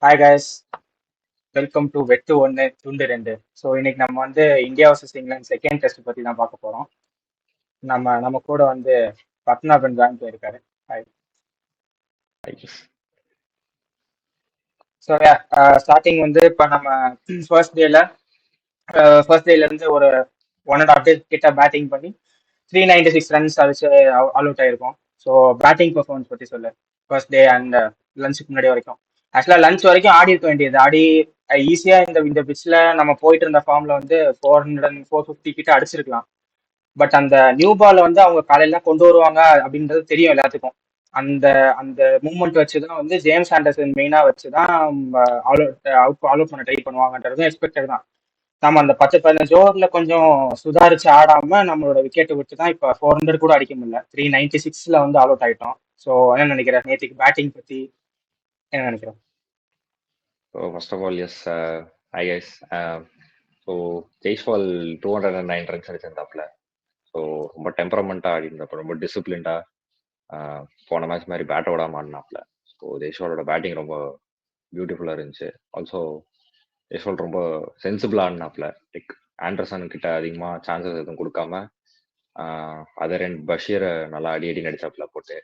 Hi guys, welcome to வெட்டு ஒன்று துண்டு ரெண்டு. ஸோ இன்னைக்கு நம்ம வந்து India versus England second test பற்றி தான் பார்க்க போகிறோம். நம்ம கூட வந்து பத்மநாபன் ஜாயின் போயிருக்காரு. ஹாய். ஸோ ஸ்டார்டிங் வந்து இப்போ நம்ம ஃபர்ஸ்ட் டேலேருந்து ஒரு 1.5 டே கிட்ட பேட்டிங் பண்ணி 396 ரன்ஸ் அடிச்சு ஆல் அவுட் ஆயிருக்கோம். ஸோ பேட்டிங் பெர்ஃபார்மன்ஸ் பற்றி சொல்லு ஃபர்ஸ்ட் டே அண்ட் லஞ்சுக்கு முன்னாடி வரைக்கும். ஆக்சுவலாக லஞ்ச் வரைக்கும் ஆடி இருக்க வேண்டியது, ஆடி ஈஸியா இந்த பிச்சில் நம்ம போயிட்டு இருந்த ஃபார்ம்ல வந்து 450 கிட்ட அடிச்சிருக்கலாம். பட் அந்த நியூ பால் வந்து அவங்க காலையில கொண்டு வருவாங்க அப்படின்றது தெரியும் எல்லாத்துக்கும். அந்த அந்த மூமெண்ட் வச்சுதான் வந்து ஜேம்ஸ் ஆண்டர்சன் மெயினா வச்சுதான் அவுட் பண்ண ட்ரை பண்ணுவாங்கன்றதும் எக்ஸ்பெக்டட் தான். நம்ம அந்த 10-15 ஓவர்ல கொஞ்சம் சுதாரிச்சு ஆடாம நம்மளோட விக்கெட்டை விட்டு தான் இப்ப 400 கூட அடிக்க முடியல. 396ல வந்து ஆல் அவுட் ஆயிட்டோம். ஸோ என்ன நினைக்கிறேன் நேற்றுக்கு பேட்டிங் பத்தி என்ன நினைக்கிறேன்? So first of all, yes, hi guys. So Jaiswal 209 runs அடிச்சிருந்தாப்புல. ஸோ ரொம்ப டெம்பரமெண்ட்டாக ஆடிருந்தாப்புல, ரொம்ப டிசிப்ளின்டாக போன மேட்ச் மாதிரி பேட் ஓடாம ஆடினாப்புல. ஸோ ஜெய்ஸ்வாலோட பேட்டிங் ரொம்ப பியூட்டிஃபுல்லாக இருந்துச்சு. ஆல்சோ ஜெய்ஸ்வால் ரொம்ப சென்சிபிளாக ஆடினாப்புல. லைக் ஆண்டர்சன் கிட்ட அதிகமாக சான்சஸ் எதுவும் கொடுக்காம அதர் அண்ட் பஷீரை நல்லா அடி நடிச்சாப்புல போட்டு.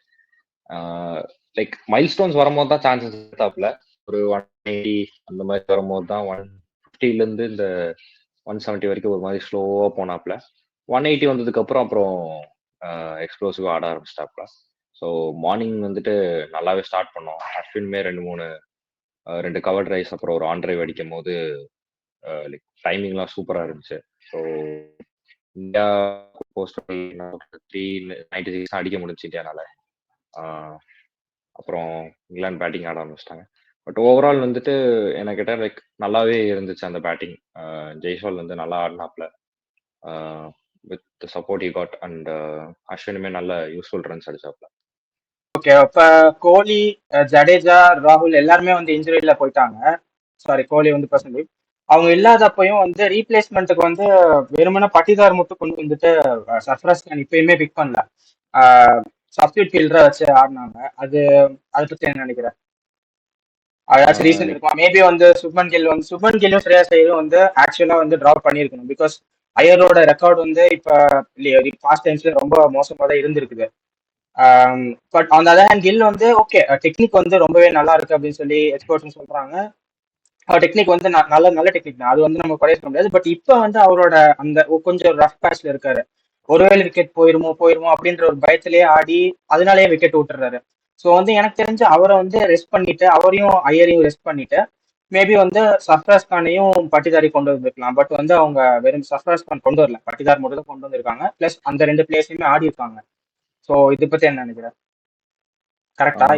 லைக் மைல் ஸ்டோன்ஸ் வரும்போது தான் சான்சஸ் எடுத்தாப்புல. ஒரு 180 அந்த மாதிரி வரும்போது தான் 150லேருந்து இந்த 170 வரைக்கும் ஒரு மாதிரி ஸ்லோவாக போனாப்புல. 180 வந்ததுக்கு அப்புறம் எக்ஸ்ப்ளோசிவ் ஆட ஆரம்பிச்சிட்டாப்புல. ஸோ மார்னிங் வந்துட்டு நல்லாவே ஸ்டார்ட் பண்ணோம். அஸ்வின்மே 2 கவர் ட்ரைவ்ஸ் அப்புறம் ஒரு ஆன் ட்ரைவ் அடிக்கும் போது லைக் டைமிங்லாம் சூப்பராக இருந்துச்சு. ஸோ இந்தியா போஸ்ட் 396 அடிக்க முடிஞ்சு இந்தியானால. அப்புறம் இங்கிலாந்து பேட்டிங் ஆட ஆரம்பிச்சிட்டாங்க. பட் ஓவரால் வந்துட்டு என்ன கேட்டால் லைக் நல்லாவே இருந்துச்சு அந்த பேட்டிங். ஜெய்ஸ்வால் வந்து நல்லா ஆடினாப்ல with support he got. And அஸ்வினுமே நல்ல யூஸ்ஃபுல் ரன்ஸ் அடிச்சாப்ல. ஓகே, இப்ப கோலி, ஜடேஜா, ராகுல் எல்லாருமே வந்து இன்ஜுரியில போயிட்டாங்க. சாரி, கோலி வந்து பர்சன்டேஜ் அவங்க இல்லாதப்பையும் வந்து ரீப்ளேஸ்மெண்ட்டுக்கு வந்து வெறுமனே பட்டிதார் மட்டும் கொண்டு வந்துட்டு சர்ஃப்ராஸ் கான் இப்பயுமே பிக் பண்ணல, சப்ஸ்டியூட் ஃபீல்டரை வச்சு ஆடினாங்க. அதை பத்தி என்ன நினைக்கிறேன்? அதாச்சும் ரீசன் இருக்கும். மேபி வந்து சுப்மன் கில்லும் ஸ்ரேயாஸ் ஐயரும் வந்து ஆக்சுவலா வந்து டிராப் பண்ணியிருக்கணும். பிகாஸ் ஐயரோட ரெக்கார்டு வந்து இப்ப பாஸ்ட் டைம்ஸ்ல ரொம்ப மோசமா தான் இருந்திருக்குது. But on the other hand கில் வந்து ஓகே, டெக்னிக் வந்து ரொம்பவே நல்லா இருக்கு அப்படின்னு சொல்லி எக்ஸ்பர்ட்ஸ் சொல்றாங்க. டெக்னிக் வந்து நல்ல டெக்னிக் தான், அது வந்து நம்ம குறைய சொல்ல முடியாது. பட் இப்போ வந்து அவரோட அந்த கொஞ்சம் ரஃப் பேட்ச்ல இருக்காரு. ஒருவேளை விக்கெட் போயிருமோ அப்படின்ற ஒரு பயத்திலேயே ஆடி அதனாலேயே விக்கெட் விட்டுறாரு. ஸோ வந்து எனக்கு தெரிஞ்சு அவரை வந்து ரெஸ்ட் பண்ணிட்டு, அவரையும் ஐயரையும் ரெஸ்ட் பண்ணிட்டு மேபி வந்து சர்ஃப்ராஸ் கானையும் பட்டிதாரி கொண்டு வந்திருக்கலாம். பட் வந்து அவங்க வெறும் சர்ஃப்ராஸ் கான் கொண்டு வரல, பட்டிதார் மட்டும் தான் கொண்டு வந்திருக்காங்க. பிளஸ் அந்த 2 பிளேஸ்லயுமே ஆடி இருக்காங்க. ஸோ இதை பத்தி என்ன நினைக்கிறேன்? கரெக்டா?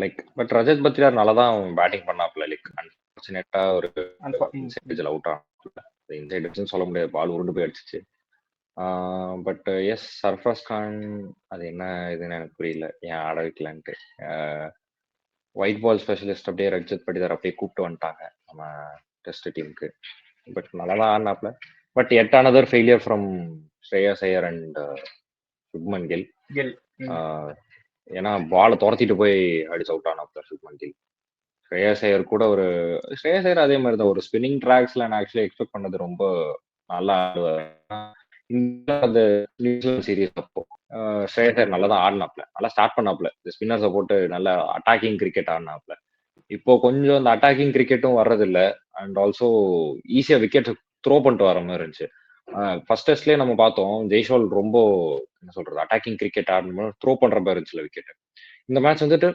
லைக் பட் ரஜத் பத்ரியார் நல்லா தான் பேட்டிங் பண்ணாப்ல. லைக் அன்ஃபார்ச்சுனேட்டா ஒரு இன்சைடில் அவுட் ஆனாப்ல. இன்சைட் சொல்ல முடியாது, பால் உருண்டு போய் அடிச்சிச்சு. பட் எஸ், சர்ஃப்ராஸ் கான் அது என்ன இதுன்னு எனக்கு புரியல, ஏன் ஆட வைக்கலான்ட்டு. ஒயிட் பால் ஸ்பெஷலிஸ்ட் அப்படியே ரஜத் பட்டிதார் அப்படியே கூப்பிட்டு வந்துட்டாங்க நம்ம டெஸ்ட் டீமுக்கு. பட் நல்லா தான் ஆடினாப்ல. But yet another failure from Shreyas Iyer and Shubman Gill. ஏன்னா பாலை துரத்திட்டு போய் அடிச்சு அவுட் ஆனாப்ல சுப்மன் கில். ஸ்ரேயாஸ் ஐயர் கூட ஸ்ரேயாஸ் ஐயர் அதே மாதிரி தான் ஒரு ஸ்பின்னிங் ட்ராக்ஸ்ல நான் ஆக்சுவலி எக்ஸ்பெக்ட் பண்ணது ரொம்ப நல்லா ஆடுவார். இந்த சீரீஸ் அப்போ ஸ்ரேயாஸ் ஐயர் நல்லா தான் ஆடினாப்ல, நல்லா ஸ்டார்ட் பண்ணாப்ல, இந்த ஸ்பின்னர்ஸை போட்டு நல்லா அட்டாக்கிங் கிரிக்கெட் ஆடினாப்ல. இப்போ கொஞ்சம் அந்த அட்டாக்கிங் கிரிக்கெட்டும் வர்றதில்ல. அண்ட் ஆல்சோ ஈஸியா விக்கெட் த்ரோ பண்ணிட்டு வர மாதிரி இருந்துச்சு. ஃபர்ஸ்ட் டெஸ்ட்லயே நம்ம பார்த்தோம், ஜெய்ஸ்வால் ரொம்ப என்ன சொல்றது அட்டாக்கிங் கிரிக்கெட் ஆடணும், த்ரோ பண்ற மாதிரி இருந்துச்சுல விக்கெட். இந்த மேட்ச் வந்துட்டு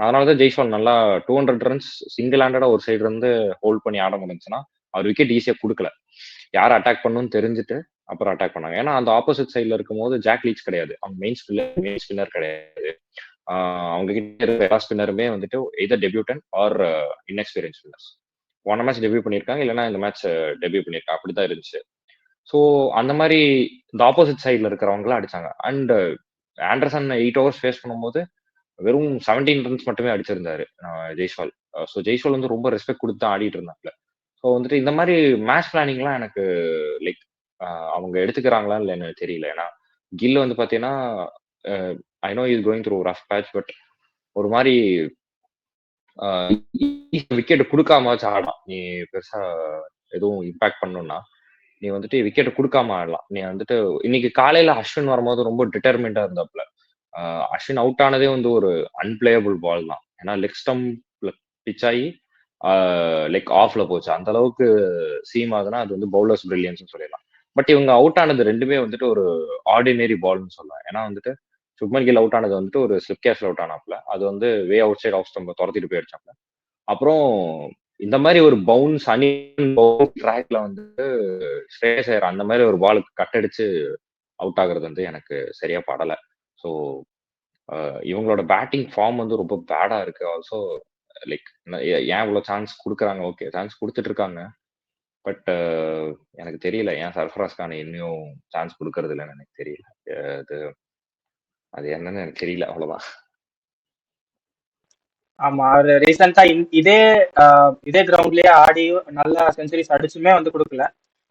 அதனாலதான் ஜெய்ஸ்வால் நல்லா 200 ரன்ஸ் சிங்கிள் ஹேண்டடா ஒரு சைடு இருந்து ஹோல்ட் பண்ணி ஆட முடிஞ்சுன்னா அவர் விக்கெட் ஈஸியா கொடுக்கல. யார் அட்டாக் பண்ணணும்னு தெரிஞ்சுட்டு அப்புறம் அட்டாக் பண்ணாங்க. ஏன்னா அந்த ஆப்போசிட் சைட்ல இருக்கும் போது ஜாக் லீச் கிடையாது, அவங்க மெயின் ஸ்பின்னர் கிடையாது. அவங்க கிட்ட இருக்க எல்லா ஸ்பின்னருமே வந்துட்டு எதர் டெபியூட்டன் ஆர் இன்எக்ஸ்பீரியன்ஸ் ஸ்பின்னர்ஸ். போன மேட்ச் டெபியூ பண்ணியிருக்காங்க, இல்லைன்னா இந்த மேட்ச் டெபியூ பண்ணியிருக்காங்க, அப்படிதான் இருந்துச்சு. ஸோ அந்த மாதிரி இந்த ஆப்போசிட் சைட்ல இருக்கிறவங்களாம் அடிச்சாங்க. அண்ட் ஆண்டர்சன் 8 ஓவர்ஸ் ஃபேஸ் பண்ணும்போது வெறும் 17 ரன்ஸ் மட்டுமே அடிச்சிருந்தாரு ஜெய்ஸ்வால். ஸோ ஜெய்ஸ்வால் வந்து ரொம்ப ரெஸ்பெக்ட் கொடுத்து தான் ஆடிட்டு இருந்தாப்ல. ஸோ வந்துட்டு இந்த மாதிரி மேட்ச் பிளானிங்லாம் எனக்கு லைக் அவங்க எடுத்துக்கிறாங்களா இல்லைன்னு தெரியல. ஏன்னா கில் வந்து பார்த்தீங்கன்னா I know is going through rough batch, but ஒரு மாதிரி விக்கெட் கொடுக்காம வச்சு ஆடலாம். நீ பெருசா எதுவும் இம்பாக்ட் பண்ணணும்னா நீ வந்துட்டு விக்கெட் கொடுக்காம ஆடலாம். நீ வந்துட்டு இன்னைக்கு காலையில அஸ்வின் வரும்போது ரொம்ப டிட்டர்மெண்டா இருந்தாப்ல. அஸ்வின் அவுட் ஆனதே வந்து ஒரு அன்பிளேயபிள் பால் தான். ஏன்னா லெக் ஸ்டம்ப்ல பிச் ஆகி லெக் ஆஃப்ல போச்சு. அந்த அளவுக்கு சீம் ஆகுதுன்னா அது வந்து பவுலர்ஸ் பிரில்லியன்ஸ் சொல்லிடலாம். பட் இவங்க அவுட் ஆனது ரெண்டுமே வந்துட்டு ஒரு ஆர்டினரி பால்னு சொல்லலாம். ஏன்னா வந்துட்டு சுப்மன் கில் அவுட் ஆனது வந்துட்டு ஒரு ஸ்லிப் கேஷ்ல அவுட் ஆனாப்ல. அது வந்து way outside off stump துரத்திட்டு போயிடுச்சாப்ல. அப்புறம் இந்த மாதிரி ஒரு பவுன்ஸ் ட்ராக்ல வந்து ஸ்ரேயஸ் ஐயர் அந்த மாதிரி ஒரு பாலுக்கு கட் அடிச்சு அவுட் ஆகுறது வந்து எனக்கு சரியா படல. ஸோ இவங்களோட பேட்டிங் ஃபார்ம் வந்து ரொம்ப பேடா இருக்கு. ஆல்சோ லைக் ஏன் இவ்வளவு சான்ஸ் கொடுக்குறாங்க? ஓகே, சான்ஸ் கொடுத்துட்டு இருக்காங்க. பட் எனக்கு தெரியல ஏன் சர்ஃபராஸ் கான் இன்னும் சான்ஸ் கொடுக்கறது இல்லைன்னு எனக்கு தெரியல. அது அது என்னன்னு எனக்கு தெரியல, அவ்வளவுதான். ஆமா, அவர் ரீசெண்டா இதே இதே கிரவுண்ட்லயே ஆடி நல்லா செஞ்சுரிஸ் அடிச்சுமே வந்து கொடுக்கல.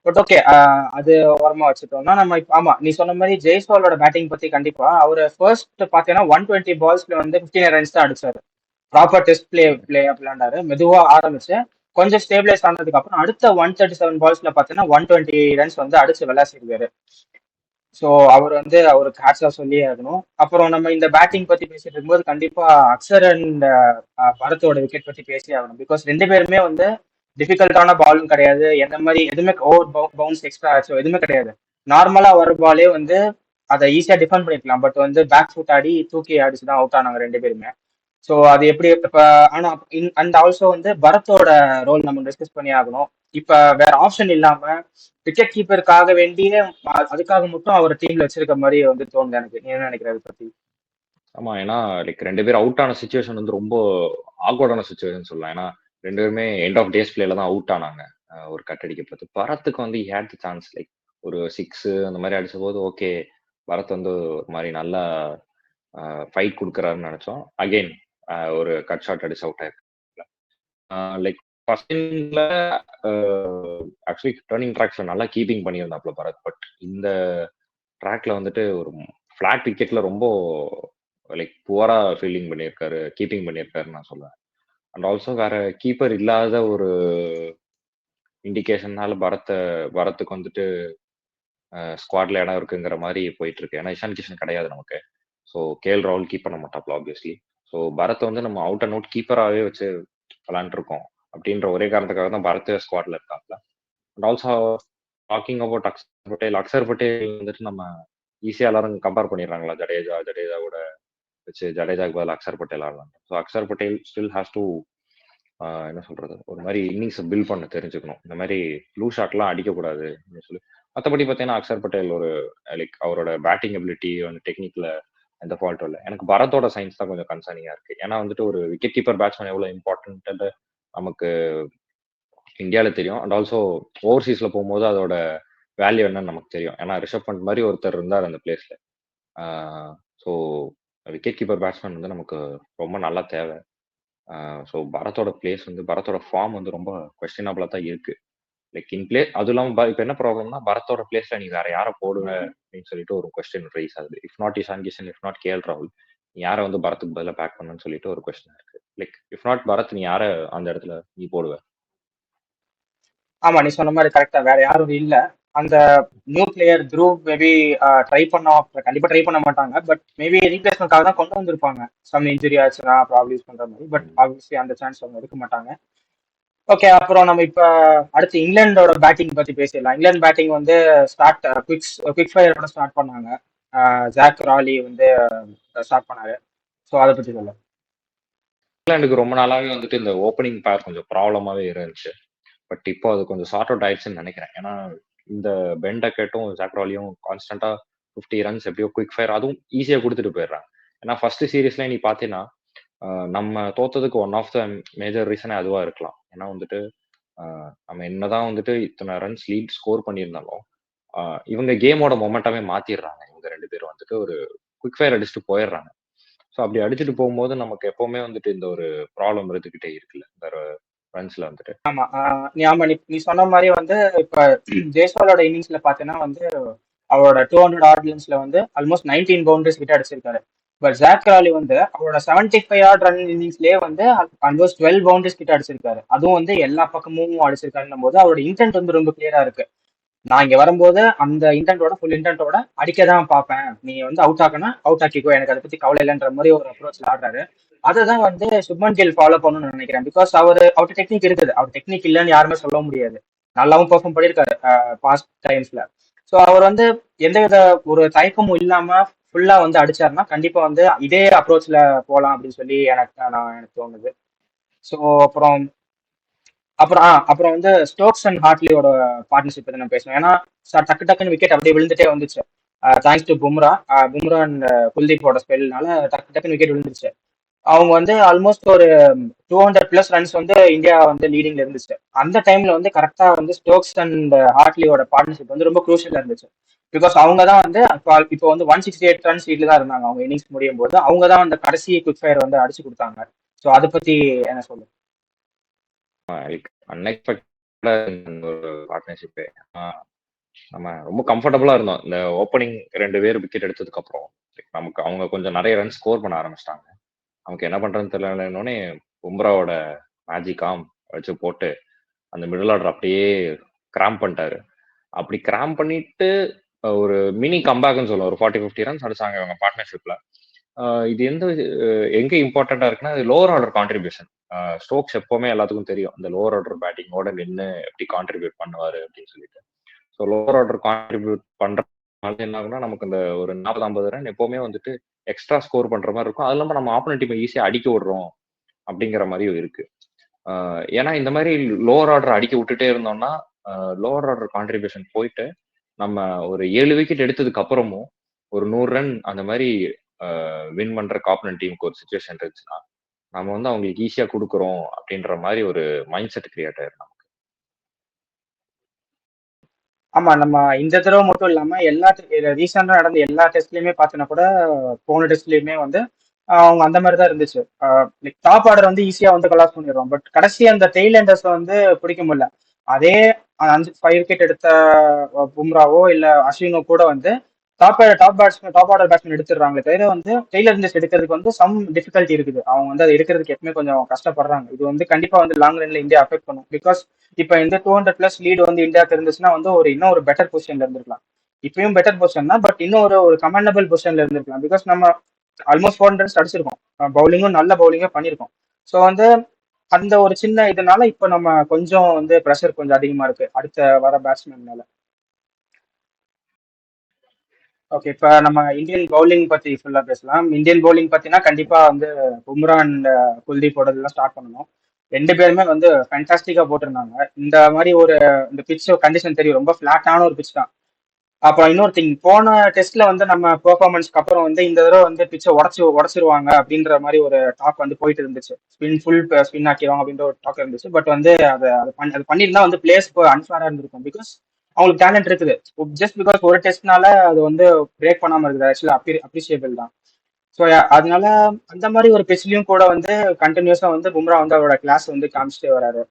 பட் ஓகே, அது ஓரமா வச்சுட்டோம்னா நம்ம ஆமா, நீ சொன்ன மாதிரி ஜெய்ஸ்வாலோட பேட்டிங் பத்தி கண்டிப்பா அவர் ஃபர்ஸ்ட் பாத்தீங்கன்னா 120 பால்ஸ்ல வந்து 15 ரன்ஸ் தான் அடிச்சாரு. ப்ராப்பர் டெஸ்ட் பிளே விளையாண்டாரு, மெதுவா ஆரம்பிச்சு கொஞ்சம் ஸ்டேபிளைஸ் ஆனதுக்கு அப்புறம் அடுத்த 137 பால்ஸ்ல பாத்தீங்கன்னா 120 ரன்ஸ் வந்து அடிச்சு விளையாசிருக்காரு. ஸோ அவர் வந்து அவருக்கு ஹேட்ஸா சொல்லியே ஆகணும். அப்புறம் நம்ம இந்த பேட்டிங் பத்தி பேசிட்டு இருக்கும்போது கண்டிப்பா அக்சர் அண்ட் பரத்தோட விக்கெட் பத்தி பேசி ஆகணும். பிகாஸ் ரெண்டு பேருமே வந்து டிஃபிகல்ட்டான பாலும் கிடையாது, எந்த மாதிரி எதுவுமே ஓவர் பவுன்ஸ் எக்ஸ்ட்ரா ஆச்சோ எதுவுமே கிடையாது. நார்மலா வர பாலே வந்து அதை ஈஸியா டிஃபெண்ட் பண்ணிக்கலாம். பட் வந்து பேக் ஃபுட் ஆடி தூக்கி அடிச்சுதான் அவுட் ஆனாங்க ரெண்டு பேருமே. ஸோ அது எப்படி இப்ப ஆனா அண்ட் ஆல்சோ வந்து பரத்தோட ரோல் நம்ம டிஸ்கஸ் பண்ணி ஆகணும். இப்ப வேற ஆப்ஷன் இல்லாம விக்கெட் கீப்பருக்காக வேண்டிய அதுக்காக மட்டும் அவர் டீம்ல வச்சிருக்க மாதிரி வந்து தோணுது எனக்கு. நீ என்ன நினைக்கிற அதை பத்தி? ஆமா, ஏன்னா லைக் ரெண்டு பேரும் அவுட் ஆன சுச்சுவேஷன் வந்து ரொம்ப ஆக்வர்டான சுச்சுவேஷன் சொல்லலாம். ஏன்னா ரெண்டு பேருமே எண்ட் ஆஃப் டேஸ் பிளேல தான் அவுட் ஆனாங்க. ஒரு கட் அடிக்கப்பட்டு பரத்துக்கு வந்து ஹேட் தி சான்ஸ், லைக் ஒரு சிக்ஸ் அந்த மாதிரி அடிச்ச போது ஓகே, பரத் வந்து ஒரு மாதிரி நல்லா ஃபைட் கொடுக்குறாருன்னு நினைச்சோம். அகெயின் ஒரு கட் ஷாட் அடிச்சு அவுட் ஆயிருக்கு. லைக் ஃபர்ஸ்ட் இன்னிங்ல ஆக்சுவலி டர்னிங் ட்ராக்ஸ்ல நல்லா கீப்பிங் பண்ணியிருந்தாப்ல பரத். பட் இந்த ட்ராக்ல வந்துட்டு ஒரு ஃபிளாட் விக்கெட்ல ரொம்ப லைக் புவரா ஃபீல்டிங் பண்ணியிருக்காரு, கீப்பிங் பண்ணியிருக்காருன்னு நான் சொல்லுவேன். அண்ட் ஆல்சோ வேற கீப்பர் இல்லாத ஒரு இண்டிகேஷன்னால பரத்துக்கு வந்துட்டு ஸ்குவாட்ல இடம் இருக்குங்கிற மாதிரி போயிட்டு இருக்கு. ஏன்னா இஷான் கிஷன் கிடையாது நமக்கு. ஸோ கேஎல் ராகுல் கீப் பண்ண மாட்டாப்ல ஆப்வியஸ்லி. ஸோ பரத் வந்து நம்ம அவுட் அண்ட் அவுட் கீப்பராகவே வச்சு விளாண்டுருக்கோம் அப்படின்ற ஒரே காரணத்துக்காக தான் பரத் ஸ்குவாட்ல இருக்காப்ல. And also talking about Axar Patel வந்துட்டு நம்ம ஈஸியா எல்லாரும் கம்பேர் பண்ணிடுறாங்களா ஜடேஜாவோட வச்சு ஜடேஜாக்கு பதில் அக்சர் பட்டேல் ஆடலாம். So Axar Patel still has to என்ன சொல்றது, ஒரு மாதிரி இன்னிங்ஸ் பில்ட் பண்ண தெரிஞ்சுக்கணும். இந்த மாதிரி ப்ளூ ஷாட்லாம் அடிக்கக்கூடாது அப்படின்னு சொல்லி. மற்றபடி பார்த்தீங்கன்னா அக்சர் பட்டேல் ஒரு லைக் அவரோட பேட்டிங் எபிலிட்டி வந்து டெக்னிக்ல எந்த ஃபால்ட்டும் இல்லை. எனக்கு பரத்தோட சயின்ஸ் தான் கொஞ்சம் கன்சர்னிங்கா இருக்கு. ஏன்னா வந்துட்டு ஒரு விக்கெட் கீப்பர் பேட்ஸ்மேன் எவ்வளவு இம்பார்ட்டன்ட் நமக்கு இந்தியாவில் தெரியும். அண்ட் ஆல்சோ ஓவர்சீஸ்ல போகும்போது அதோட வேல்யூ என்னன்னு நமக்கு தெரியும். ஏன்னா ரிஷப் பண்ட் மாதிரி ஒருத்தர் இருந்தார் அந்த பிளேஸ்ல. ஸோ விக்கெட் கீப்பர் பேட்ஸ்மேன் வந்து நமக்கு ரொம்ப நல்லா தேவை. ஸோ பரத்தோட பிளேஸ் வந்து பரத்தோட ஃபார்ம் வந்து ரொம்ப கொஸ்டினபிளா தான் இருக்கு. லைக் இன் பிளே அது இல்லாம இப்போ என்ன ப்ராப்ளம்னா பரத்தோட பிளேஸ்ல நீ வேற யாரை போடுவ அப்படின்னு சொல்லிட்டு ஒரு கொஸ்டின் ரைஸ் ஆகுது. If not Ishan Kishan, if not KL ராகுல், நீ யாரை வந்து பரத்துக்கு பதிலாக பேக் பண்ணுன்னு சொல்லிட்டு ஒரு கொஸ்டின் இருக்கு. லைக் இஃப் நாட் பரத், நீ யாரை அந்த இடத்துல நீ போடுவ? ஆமா, நீ சொன்ன மாதிரி கரெக்டா வேற யாரும் இல்ல. அந்த new player Dhruv maybe try கண்டிப்பா ட்ரை பண்ண மாட்டாங்க. பட் மேபி ரீப்ளேஸ்மெண்ட்காக தான் கொண்டு வந்திருப்பாங்க. சம் இன்ஜுரி ஆச்சுன்னா ப்ராப்ளம் யூஸ் பண்ற மாதிரி. பட் ஆப்வியஸ்லி அந்த சான்ஸ் அவங்க எடுக்க மாட்டாங்க. ஓகே, அப்புறம் நம்ம இப்ப அடுத்து இங்கிலாண்டோட பேட்டிங் பத்தி பேசிடலாம். இங்கிலாந்து பேட்டிங் வந்து குவிக் ஃபயரோட ஸ்டார்ட் பண்ணாங்க. ஜாக் ராலி வந்து ஸ்டார்ட் பண்ணாரு. ஸோ அதை பத்தி சொல்ல. இங்கிலாந்துக்கு ரொம்ப நாளாவே வந்துட்டு இந்த ஓப்பனிங் பேர் கொஞ்சம் ப்ராப்ளமாவே இருந்துச்சு. பட் இப்போ அது கொஞ்சம் சார்ட் அவுட் ஆயிடுச்சுன்னு நினைக்கிறேன். ஏன்னா இந்த பென் டக்கெட்டும் ஜாக் ராலியும் கான்ஸ்டன்டா 50 ரன்ஸ் எப்படியோ குவிக் ஃபயர் அதுவும் ஈஸியா கொடுத்துட்டு போயிடுறாங்க. ஏன்னா ஃபர்ஸ்ட் சீரீஸ்ல நீ பாத்தீங்கன்னா நம்ம தோத்ததுக்கு ஒன் ஆஃப் த மேஜர் ரீசனே அதுவா இருக்கலாம். ஏன்னா வந்துட்டு நம்ம என்னதான் வந்துட்டு இத்தனை ரன்ஸ் லீட் ஸ்கோர் பண்ணியிருந்தாலும் இவங்க கேமோட மொமெண்டமே மாத்திடுறாங்க. இவங்க ரெண்டு பேரும் வந்துட்டு ஒரு குவிக் ஃபயர் அடிச்சுட்டு போயிடுறாங்க. ஸோ அப்படி அடிச்சுட்டு போகும்போது நமக்கு எப்பவுமே வந்துட்டு இந்த ஒரு ப்ராப்ளம் இருந்துகிட்டே இருக்குல்ல இந்த ரன்ஸ்ல வந்துட்டு. ஆமா, நீ சொன்ன மாதிரி வந்து இப்ப ஜெய்ஸ்வாலோட இன்னிங்ஸ்ல பாத்தீங்கன்னா வந்து அவரோட 200 ஆர்டியன்ஸ்ல வந்து ஆல்மோஸ்ட் 19 பவுண்டரிஸ் கிட்ட அடிச்சிருக்காரு. பட் ஜாக் கிராலி வந்து அவரோட 75 ரன் இன்னிங்ஸ்லயே வந்து ஆல்மோஸ்ட் 12 பவுண்டரிஸ் கிட்ட அடிச்சிருக்காரு. அதுவும் வந்து எல்லா பக்கமும் அடிச்சிருக்காருன்னும் போது அவரோட இன்டென்ட் வந்து ரொம்ப கிளியரா இருக்கு. நான் இங்க வரும்போது அந்த இன்டென்ட்டோட ஃபுல் இன்டென்ட்டோட அடிக்க தான் பார்ப்பேன், நீ வந்து அவுட் ஆக்கனா அவுட் ஆக்கிக்கோ, எனக்கு அதை பத்தி கவலை இல்லைன்ற மாதிரி ஒரு அப்ரோச்ல ஆடுறாரு. அதை தான் வந்து சுப்மன் கில் ஃபாலோ பண்ணணும்னு நினைக்கிறேன். பிகாஸ் அவர்கிட்ட டெக்னிக் இருக்குது, அவர் டெக்னிக் இல்லைன்னு யாருமே சொல்ல முடியாது. நல்லாவும் பெர்ஃபார்ம் பண்ணியிருக்காரு பாஸ்ட் டைம்ஸ்ல. ஸோ அவர் வந்து எந்தவித ஒரு தயக்கமும் இல்லாம ஃபுல்லா வந்து அடிச்சாருன்னா கண்டிப்பா வந்து இதே அப்ரோச்ல போகலாம் அப்படின்னு சொல்லி எனக்கு தோணுது. ஸோ அப்புறம் அப்புறம் வந்து ஸ்டோக்ஸ் அண்ட் ஹார்ட்லியோட பார்ட்னர்ஷிப் பத்தி நம்ம பேசணும். ஏன்னா டக்கு டக்குன்னு விக்கெட் அப்படியே விழுந்துட்டே வந்துச்சு. தேங்க்ஸ் டு பும்ரா அண்ட் குல்தீப்போட ஸ்பெல்னால டக்கு டக்குன்னு விக்கெட் விழுந்துருச்சு. அவங்க வந்து ஆல்மோஸ்ட் ஒரு 200+ ரன்ஸ் வந்து இந்தியா வந்து லீடிங்ல இருந்துச்சு. அந்த டைம்ல வந்து கரெக்டா வந்து ஸ்டோக்ஸ் அண்ட் ஹார்ட்லியோட பார்ட்னர்ஷிப் வந்து ரொம்ப குரூஷியலா இருந்துச்சு. பிகாஸ் அவங்க தான் வந்து இப்போ வந்து 168 ரன்ஸ் லீட்ல தான் இருந்தாங்க அவங்க இன்னிங்ஸ் முடியும் போது. அவங்க தான் அந்த கடைசி குவிக் ஃபயர் வந்து அடிச்சு கொடுத்தாங்க. ஸோ அதை பத்தி என்ன சொல்லுங்க? அன்எக்ஸ்பெக்டட் ஒரு பார்ட்னர்ஷிப். நம்ம ரொம்ப கம்ஃபர்டபுளா இருந்தோம் இந்த ஓப்பனிங் 2 பேர் விக்கெட் எடுத்ததுக்கு அப்புறம். நமக்கு அவங்க கொஞ்சம் நிறைய ரன் ஸ்கோர் பண்ண ஆரம்பிச்சிட்டாங்க. நமக்கு என்ன பண்றதுன்னு தெரியலன்னே பும்ராவோட மேஜிக்காம் வச்சு போட்டு அந்த மிடில் ஆர்டர் அப்படியே கிராம் பண்ணிட்டாரு. அப்படி கிராம் பண்ணிட்டு ஒரு மினி கம்பேக்னு சொல்லுவோம், ஒரு 40-50 ரன்ஸ் அடிச்சாங்க இவங்க பார்ட்னர்ஷிப்ல. இது எங்க இம்பார்ட்டண்டா இருக்குன்னா லோவர் ஆர்டர் கான்ட்ரிபியூஷன். ஸ்டோக்ஸ் எப்பவுமே எல்லாத்துக்கும் தெரியும் இந்த லோவர் ஆர்டர் பேட்டிங்கோட நின்று எப்படி கான்ட்ரிபியூட் பண்ணுவாரு அப்படின்னு சொல்லிட்டு. ஸோ லோவர் ஆர்டர் கான்ட்ரிபியூட் பண்றதுனால என்ன ஆகுனா நமக்கு இந்த ஒரு 40-50 ரன் எப்பவுமே வந்துட்டு எக்ஸ்ட்ரா ஸ்கோர் பண்ற மாதிரி இருக்கும். அது இல்லாம நம்ம ஆப்போனன்ட் டீமை ஈஸியா அடிக்க விடுறோம் அப்படிங்கிற மாதிரியும் இருக்கு. ஏன்னா இந்த மாதிரி லோவர் ஆர்டர் அடிக்க விட்டுட்டே இருந்தோம்னா லோவர் ஆர்டர் கான்ட்ரிபியூஷன் போயிட்டு நம்ம ஒரு 7 விக்கெட் எடுத்ததுக்கு அப்புறமும் ஒரு 100 ரன் அந்த மாதிரி வின் பண்ற ஆப்போனன்ட் டீமுக்கு ஒரு சுச்சுவேஷன் இருந்துச்சுன்னா நம்ம வந்து அவங்களுக்கு ஈஸியா கொடுக்குறோம் அப்படின்ற மாதிரி ஒரு மைண்ட் செட் கிரியேட் ஆயிரும். ஆமா, நம்ம இந்த தடவை மட்டும் இல்லாம எல்லா ரீசெண்டா நடந்த எல்லா டெஸ்ட்லயுமே பார்த்தோன்னா கூட போன டெஸ்ட்லயுமே வந்து அவங்க அந்த மாதிரி தான் இருந்துச்சு. லைக் டாப் ஆர்டர் வந்து ஈஸியா வந்து கொலாஸ் பண்ணிடுறோம். பட் கடைசி அந்த டெய்ல் எண்டர்ஸ் வந்து பிடிக்க முடியல. அதே 5 விக்கெட் எடுத்த பும்ராவோ இல்ல அஸ்வினோ கூட வந்து டாப் ஆர்டர் பேட்ஸ்மேன் எடுத்துடுறாங்களே தவிர வந்து டெய்லர் எண்டர்ஸ் எடுக்கிறதுக்கு வந்து சம் டிஃபிகல்ட்டி இருக்குது. அவங்க வந்து அதை எடுக்கிறதுக்கு எப்பவுமே கொஞ்சம் கஷ்டப்படுறாங்க. இது வந்து கண்டிப்பா வந்து லாங் ரன்ல இந்தியா அஃபெக்ட் பண்ணும். பிகாஸ் இப்ப இந்த 200+ லீடு வந்து இந்தியாவுக்கு இருந்துச்சுன்னா வந்து இன்னும் ஒரு பெட்டர் பொசிஷன்ல இருந்திருக்கலாம். இப்பயும் பெட்டர் பொசிஷன் தான், பட் இன்னும் ஒரு கமெண்டபிள் பொசிஷன்ல இருந்திருக்கலாம். பிகாஸ் நம்ம ஆல்மோஸ்ட் 400 ரன்ஸ் அடிச்சிருக்கோம், பவுலிங்கும் நல்ல பவுலிங்கா பண்ணிருக்கோம். ஸோ வந்து அந்த ஒரு சின்ன இதனால இப்ப நம்ம கொஞ்சம் வந்து ப்ரெஷர் கொஞ்சம் அதிகமா இருக்கு அடுத்த வர பேட்ஸ்மேன் மேல. ஓகே, இப்ப நம்ம இந்தியன் பவுலிங் பத்தி ஃபுல்லா பேசலாம். இந்தியன் பவுலிங் பத்தினா கண்டிப்பா வந்து பும்ரா அண்ட் குல்தீப் எல்லாம் ஸ்டார்ட் பண்ணணும். 2 பேருமே வந்து ஃபேண்டாஸ்டிக்கா போட்டிருந்தாங்க. இந்த மாதிரி இந்த பிட்ச் கண்டிஷன் தெரியும், ரொம்ப ஃபிளாட்டான ஒரு பிட்ச் தான். அப்புறம் இன்னொரு திங், போன டெஸ்ட்ல வந்து நம்ம பெர்ஃபார்மன்ஸ்க்கு அப்புறம் வந்து இந்த தடவை வந்து பிச்சை உடச்சிருவாங்க அப்படின்ற மாதிரி ஒரு டாக் வந்து போயிட்டு இருந்துச்சு. ஃபுல் ஸ்பின் ஆக்கிடுவாங்க அப்படின்ற ஒரு டாக் இருந்துச்சு. பட் வந்து அது பண்ணியிருந்தா வந்து பிளேஸ் அன்ஃபேரா இருந்திருக்கும். பிகாஸ் அவங்களுக்கு டேலண்ட் இருக்குது. ஜஸ்ட் பிகாஸ் ஒரு டெஸ்ட்னால அது வந்து பிரேக் பண்ணாம இருக்குது ஆக்சுவலி அப்ரிஷியபிள் தான். ஸோ அதனால அந்த மாதிரி ஒரு பிச்லயும் கூட வந்து கண்டினியூஸா வந்து பும்ரா வந்து அவரோட கிளாஸ் வந்து காமிச்சிட்டே வராரு.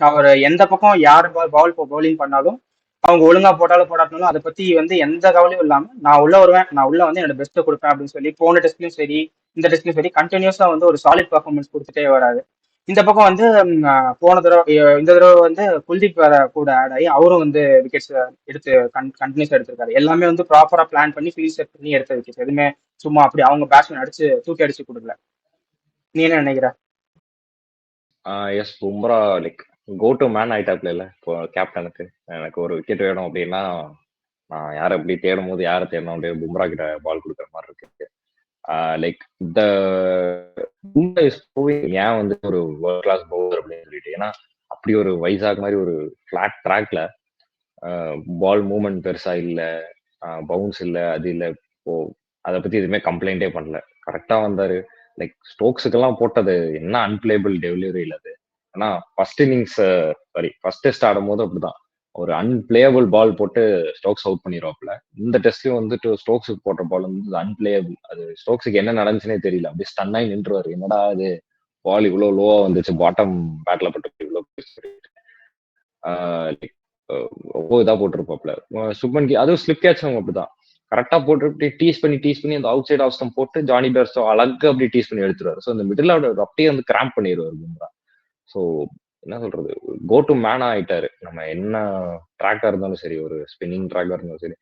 அவர் எந்த பக்கம் யார் பவுலிங் பண்ணாலும் அவங்க ஒழுங்கா போட்டாலும் போடாட்டாலும் அதை பத்தி வந்து எந்த கவலையும் இல்லாம நான் உள்ள வருவேன், நான் உள்ள வந்து என்னோட பெஸ்ட்டை கொடுப்பேன் அப்படின்னு சொல்லி போன டெஸ்ட்லயும் சரி இந்த டெஸ்ட்லயும் சரி கண்டினியூஸா வந்து ஒரு சாலிட் பர்ஃபார்மன்ஸ் கொடுத்துட்டே வராது. இந்த பக்கம் வந்து இந்த தடவை வந்து குல்தீப் வேற கூட ஆட் ஆகி அவரும் வந்து விக்கெட்ஸ் எடுத்து கண்டினியூஸா எடுத்திருக்காரு. எல்லாமே வந்து ப்ராப்பரா பிளான் பண்ணி ஃபீல்ட் செட் பண்ணி எடுத்த விக்கெட்ஸ், எதுவுமே சும்மா அப்படி அவங்க பேட்ஸ்மேன் தூக்கி அடிச்சு கொடுக்கல. நீ என்ன நினைக்கிற? Yes, Bumrah like go to man ஆயிட்டாப்ல இல்ல இப்போ கேப்டனுக்கு. எனக்கு ஒரு விக்கெட் வேணும் அப்படின்னா நான் யாரை எப்படி தேடும் போது யாரை தேடணும் அப்படியே பும்ரா கிட்ட பால் கொடுக்குற மாதிரி இருக்கு. லைக் த ஏன் வந்து ஒரு வேர்ல்ட் கிளாஸ் பவுலர் அப்படின்னு சொல்லிட்டு, ஏன்னா அப்படி ஒரு வைசாக் மாதிரி ஒரு ஃபிளாட் ட்ராக்ல பால் மூவ்மெண்ட் பெருசா இல்ல, பவுன்ஸ் இல்ல, அது இல்ல. இப்போ அதை பத்தி எதுவுமே கம்ப்ளைண்டே பண்ணல, கரெக்டா வந்தாரு. லைக் ஸ்டோக்ஸுக்கெல்லாம் போட்டது என்ன அன்பிளேபிள் டெலிவரி இல்லை அது. ஆனா ஃபர்ஸ்ட் டெஸ்ட் ஆடும் போது அப்படிதான் ஒரு அன்பிளேயபிள் பால் போட்டு ஸ்டோக்ஸ் அவுட் பண்ணிடுவாப்ல. இந்த டெஸ்ட்லயும் வந்துட்டு ஸ்டோக்ஸுக்கு போட்ட பால் வந்து அன்பிளேயபிள். அது ஸ்டோக்ஸுக்கு என்ன நடந்துச்சுன்னே தெரியல, அப்படியே ஸ்டன் ஆகி நின்றுவாரு. என்னடா அது பால் இவ்வளவு லோவா வந்துச்சு, பாட்டம் பேட்ல பட்டு இவ்வளவு ரொம்ப இதா போட்டிருப்பாப்ல. சுப்மன் கில் அதுவும் ஸ்லிப் கேட்ச் அப்படிதான் கரெக்டா போட்டு டீஸ் பண்ணி அந்த அவுட் சைட் ஆஃப் ஸ்டம்ப் போட்டு ஜானி பேர்ஸ்டோ அழகு அப்படி டீஸ் பண்ணி எடுத்துருவாரு. ஸோ இந்த மிடில் ஆர்டர் அப்படியே வந்து கிராம்ப் பண்ணிடுவாரு பும்ரா. ஸோ என்ன சொல்றது, கோ டு மேனா ஆயிட்டாரு. நம்ம என்ன ட்ராக்கா இருந்தாலும் சரி, ஒரு ஸ்பின்னிங் ட்ராக்கா இருந்தாலும் சரி,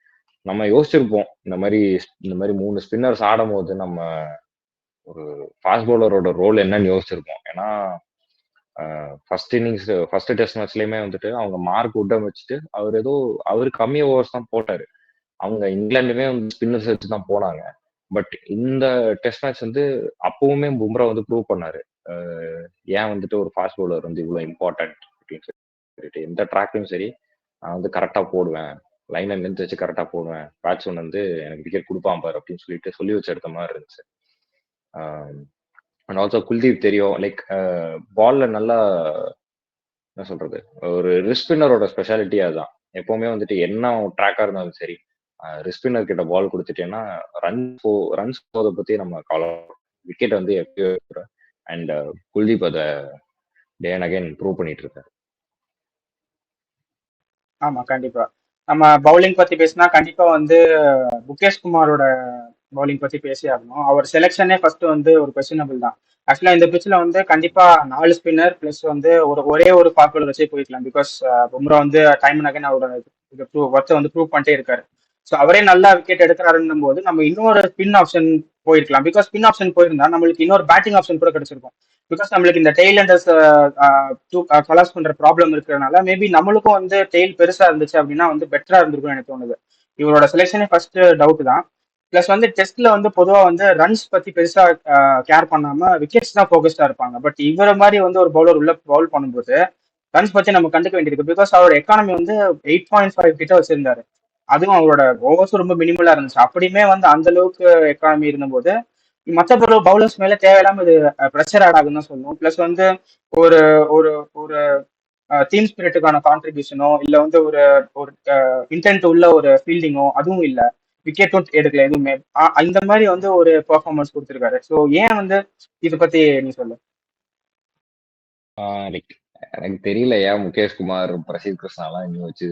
நம்ம யோசிச்சிருப்போம் இந்த மாதிரி 3 ஸ்பின்னர்ஸ் ஆடும் போது நம்ம ஒரு ஃபாஸ்ட் பவுலரோட ரோல் என்னன்னு யோசிச்சிருப்போம். ஏன்னா ஃபர்ஸ்ட் டெஸ்ட் மேட்ச்லயுமே வந்துட்டு அவங்க மார்க் உட்டம் வச்சுட்டு அவர் கம்மி ஓவர்ஸ் தான் போட்டாரு. அவங்க இங்கிலாந்துமே வந்து ஸ்பின்னர்ஸ் வச்சு தான் போனாங்க. பட் இந்த டெஸ்ட் மேட்ச் வந்து அப்பவுமே பும்ரா வந்து ப்ரூவ் பண்ணாரு. ஏன் வந்துட்டு ஒரு ஃபாஸ்ட் பவுலர் வந்து இவ்வளவு இம்பார்ட்டன்ட் அப்படின்னு சொல்லிட்டு எந்த ட்ராக்லையும் சரி நான் வந்து கரெக்டா போடுவேன், லைன் அண்ட் லென்த் வச்சு கரெக்டா போடுவேன், பேட்ஸ்மேன் வந்து எனக்கு விக்கெட் கொடுப்பான் பாரு அப்படின்னு சொல்லிட்டு சொல்லி வச்சு எடுத்த மாதிரி இருந்துச்சு. அண்ட் ஆல்சோ குல்தீப் தெரியும், லைக் பால்ல நல்லா என்ன சொல்றது, ஒரு ரிஸ்பின்னரோட ஸ்பெஷாலிட்டி அதுதான். எப்பவுமே வந்துட்டு என்ன ட்ராக்கா இருந்தாலும் சரி, ரிஸ்பின்னர் கிட்ட பால் கொடுத்துட்டேன்னா ரன்ஸ் போதை பத்தி நம்ம கவலை, விக்கெட் வந்து எப்பயோ. அண்ட் குல்தீப் அதை டே அண்ட் அகைன் ப்ரூவ் பண்ணிட்டு இருக்காரு. ஆமா கண்டிப்பா. நம்ம பவுலிங் பத்தி பேசினா கண்டிப்பா வந்து முகேஷ் குமாரோட பவுலிங் பத்தி பேசி ஆகணும். அவர் செலெக்ஷனே ஃபர்ஸ்ட் வந்து ஒரு கொஸ்டினபிள் தான். ஆக்சுவலா இந்த பிச்சில் வந்து கண்டிப்பா 4 ஸ்பின்னர் பிளஸ் வந்து ஒரே ஒரு ஃபாஸ்ட் பவுலர் வச்சே போயிக்கலாம். பிகாஸ் பும்ரா வந்து டைம் அண்ட் அகைன் அவரோட ஒர்த்தை வந்து ப்ரூவ் பண்ணிட்டே இருக்காரு. ஸோ அவரே நல்லா விக்கெட் எடுக்கிறாருன்னும் போது நம்ம இன்னொரு ஸ்பின் ஆப்ஷன் போயிருக்கலாம். பிகாஸ் ஸ்பின் ஆப்ஷன் போயிருந்தா நம்மளுக்கு இன்னொரு பேட்டிங் ஆப்ஷன் கூட கிடைச்சிருக்கும். பிகாஸ் நம்மளுக்கு இந்த டெய்ல் அண்டர்ஸ் கலாஸ் பண்ற ப்ராப்ளம் இருக்கிறதுனால மேபி நம்மளுக்கும் வந்து டெய்ல் பெருசா இருந்துச்சு அப்படின்னா வந்து பெட்டரா இருந்திருக்கும் எனக்கு தோணுது. இவரோட செலெக்ஷனே ஃபர்ஸ்ட் டவுட் தான். பிளஸ் வந்து டெஸ்ட்ல வந்து பொதுவா வந்து ரன்ஸ் பத்தி பெருசா கேர் பண்ணாம விக்கெட்ஸ் தான் ஃபோக்கஸ்டா இருப்பாங்க. பட் இவர மாதிரி வந்து ஒரு பவுலர் உள்ள பவுல் பண்ணும்போது ரன்ஸ் பத்தி நம்ம கண்டுக்க வேண்டியிருக்கு. பிகாஸ் அவரோட எக்கானமி வந்து 8.5 கிட்ட வச்சிருந்தாரு. அதுவும் அவரோட ஓவர்ஸ் ரொம்ப மினிமலா இருந்துச்சு. அப்படியுமே வந்து அந்த அளவுக்கு எக்கானமி இருந்தபோது மற்ற பவுலர்ஸ் மேல தேவையில்லாம இது ப்ரெஷர் ஆட் ஆகுன்னு தான் சொல்லணும். பிளஸ் வந்து ஒரு ஒரு ஒரு டீம் ஸ்பிரிட்டுக்கான கான்ட்ரிபியூஷனோ இல்ல வந்து ஒரு ஒரு இன்டென்ட் உள்ள ஒரு ஃபீல்டிங்கோ அதுவும் இல்ல, விக்கெட்டும் எடுக்கல எதுவுமே. இந்த மாதிரி வந்து ஒரு பெர்ஃபார்மன்ஸ் கொடுத்துருக்காரு. ஸோ ஏன் வந்து இதை பத்தி நீ சொல்லு. லைக் எனக்கு தெரியல ஏன் முகேஷ் குமார், பிரசீத் கிருஷ்ணாலாம் இன்னும் வச்சு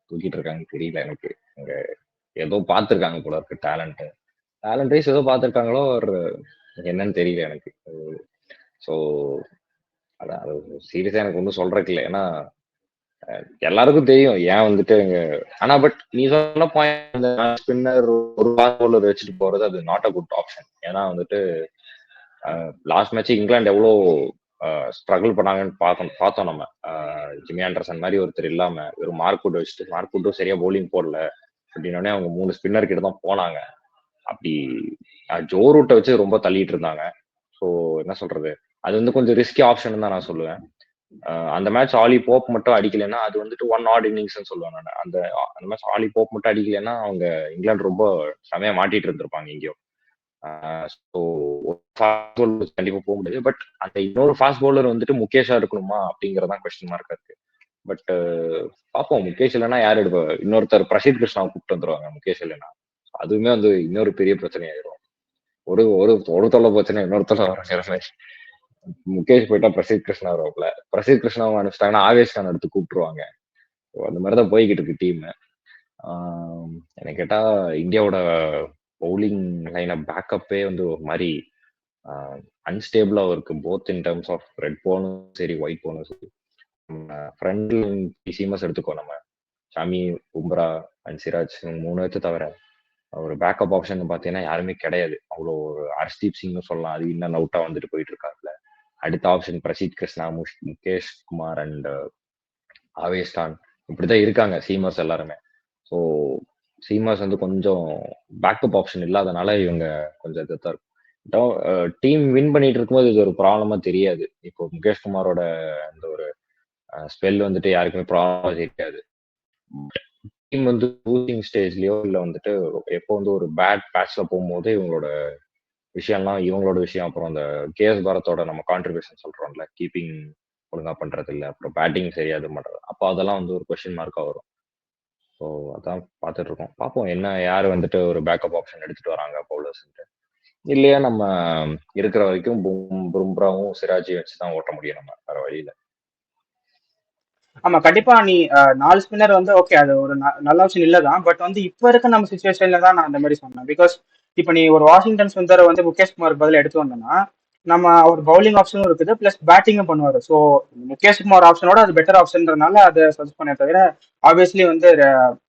தூக்கிட்டு இருக்காங்க தெரியல எனக்கு. அங்க ஏதோ பார்த்துருக்காங்க போல இருக்கு, டேலண்ட் வைஸ் ஏதோ பார்த்துருக்காங்களோ ஒரு என்னன்னு தெரியல எனக்கு. ஸோ அதான் அது சீரியஸா எனக்கு ஒன்றும் சொல்றதுக்கு இல்லை. ஏன்னா எல்லாருக்கும் தெரியும் ஏன் வந்துட்டு ஆனா பட் நீ சொன்ன பாயிண்ட், ஸ்பின்னர் ஒரு ஃபாஸ்ட் பவுலர் வச்சுட்டு போறது அது நாட் அ குட் ஆப்ஷன். ஏன்னா வந்துட்டு லாஸ்ட் மேட்ச் இங்கிலாந்து எவ்வளோ ஸ்ட்ரகிள் பண்ணாங்கன்னு பார்த்தோம் நம்ம. ஜிம்மி ஆண்டர்சன் மாதிரி ஒருத்தர் இல்லாம வெறும் மார்க்வுட் வச்சுட்டு, மார்க்வுட்டும் சரியா பவுலிங் போடல அப்படின்னோடனே அவங்க 3 ஸ்பின்னர் கிட்ட தான் போனாங்க. அப்படி ஜோ ரூட்டை வச்சு ரொம்ப தள்ளிட்டு இருந்தாங்க. ஸோ என்ன சொல்றது, அது வந்து கொஞ்சம் ரிஸ்கி ஆப்ஷன் தான் நான் சொல்லுவேன். அந்த மேட்ச் ஆலி போப் மட்டும் அடிக்கலைன்னா அது வந்துட்டு ஒன் ஆட் இன்னிங்ஸ்னு சொல்லுவேன் நான். அந்த மேட்ச் ஆலி போப் மட்டும் அடிக்கலைன்னா அவங்க இங்கிலாந்து ரொம்ப செமையா மாட்டிட்டு இருந்திருப்பாங்க எங்கேயோ. ஸோ கண்டிப்பா போக முடியாது. பட் அந்த இன்னொரு ஃபாஸ்ட் பவுலர் வந்துட்டு முகேஷா இருக்கணுமா அப்படிங்கறதான் கொஸ்டின் மார்க்கா இருக்கு. பட் பார்ப்போம், முகேஷ் இல்லைன்னா யார் எடுப்பா, இன்னொருத்தர் பிரசீத் கிருஷ்ணாவை கூப்பிட்டு வந்துருவாங்க முகேஷ் இல்லைன்னா. அதுவுமே வந்து இன்னொரு பெரிய பிரச்சனையாயிரும். ஒரு ஒரு ஒரு தொல்லை பிரச்சனை இன்னொரு தொல்லை வரும். முகேஷ் போயிட்டா பிரசீத் கிருஷ்ணா வருவாப்ல, பிரசீத் கிருஷ்ணாவை அனுப்பிச்சிட்டாங்கன்னா ஆவேஷ் கான் எடுத்து கூப்பிட்டுருவாங்க. அந்த மாதிரிதான் போய்கிட்டு இருக்கு டீம். எனக்கு கேட்டா இந்தியாவோட பவுலிங் லைன் பேக்கப்பே வந்து ஒரு மாதிரி அன்ஸ்டேபிளா இருக்கு, both in terms of red போனும் சரி ஒயிட் போனும் சரி. ஃப்ரண்ட் சீமஸ் எடுத்துக்கோ, நம்ம ஷமி, பும்ரா அண்ட் சிராஜ் 3 பேர்த்து தவிர ஒரு பேக்கப் ஆப்ஷன் பார்த்தீங்கன்னா யாருமே கிடையாது. அவ்வளோ ஒரு ஹர்ஷ்தீப் சிங்னு சொல்லலாம், அது இன்னும் அவுட்டா வந்துட்டு போயிட்டு இருக்காருல. அடுத்த ஆப்ஷன் பிரசீத் கிருஷ்ணா, முகேஷ் குமார் அண்ட் ஆவேஷ் கான் இப்படிதான் இருக்காங்க சீமர்ஸ் எல்லாருமே. ஸோ சீமர்ஸ் வந்து கொஞ்சம் பேக்கப் ஆப்ஷன் இல்லாதனால இவங்க கொஞ்சம் இதாக இருக்கும். டீம் வின் பண்ணிட்டு இருக்கும்போது இது ஒரு ப்ராப்ளமா தெரியாது. இப்போ முகேஷ் குமாரோட அந்த ஒரு ஸ்பெல் வந்துட்டு யாருக்குமே ப்ராப்ளமா தெரியாது. டீம் வந்து லூசிங் ஸ்டேஜ்லயோ இல்லை வந்துட்டு எப்போ வந்து ஒரு பேட் பேட்ச்ல போகும்போது இவங்களோட விஷயம், அப்புறம் அந்த கேஎஸ் பாரத்தோட நம்ம கான்ட்ரிபியூஷன் சொல்றோம்ல, கீப்பிங் ஒழுங்கா பண்றது இல்லை, அப்புறம் பேட்டிங் சரியா இது பண்றது, அப்போ அதெல்லாம் வந்து ஒரு கொஸ்டின் மார்க்கா வரும். ஸோ அதான் பார்த்துட்டு இருக்கோம். பார்ப்போம் என்ன யார் வந்துட்டு ஒரு பேக்கப் ஆப்ஷன் எடுத்துட்டு வராங்க பவுலர்ஸ்ன்ட்டு. இல்லையா நம்ம இருக்கிற வரைக்கும் பும்ராவும் சிராஜையும் வச்சு தான் ஓட்ட முடியும் நம்ம, வேற வழியில. ஆமா கண்டிப்பா நீ 4 ஸ்பின்னர் வந்து ஓகே அது ஒரு நல்ல ஆப்ஷன் இல்லதான். பட் வந்து இப்ப இருக்க நம்ம சுச்சுவேஷன்ல தான் நான் அந்த மாதிரி சொன்னேன். பிகாஸ் இப்ப நீ ஒரு வாஷிங்டன் சுந்தரை வந்து முகேஷ் குமார் பதில் எடுத்து வந்தோம்னா நம்ம அவர் பவுலிங் ஆப்ஷனும் இருக்குது பிளஸ் பேட்டிங்கும் பண்ணுவாரு. ஸோ முகேஷ் குமார் ஆப்ஷனோட அது பெட்டர் ஆப்ஷன்றதுனால அதை சஜஸ்ட் பண்ண தவிர ஆப்வியஸ்லி வந்து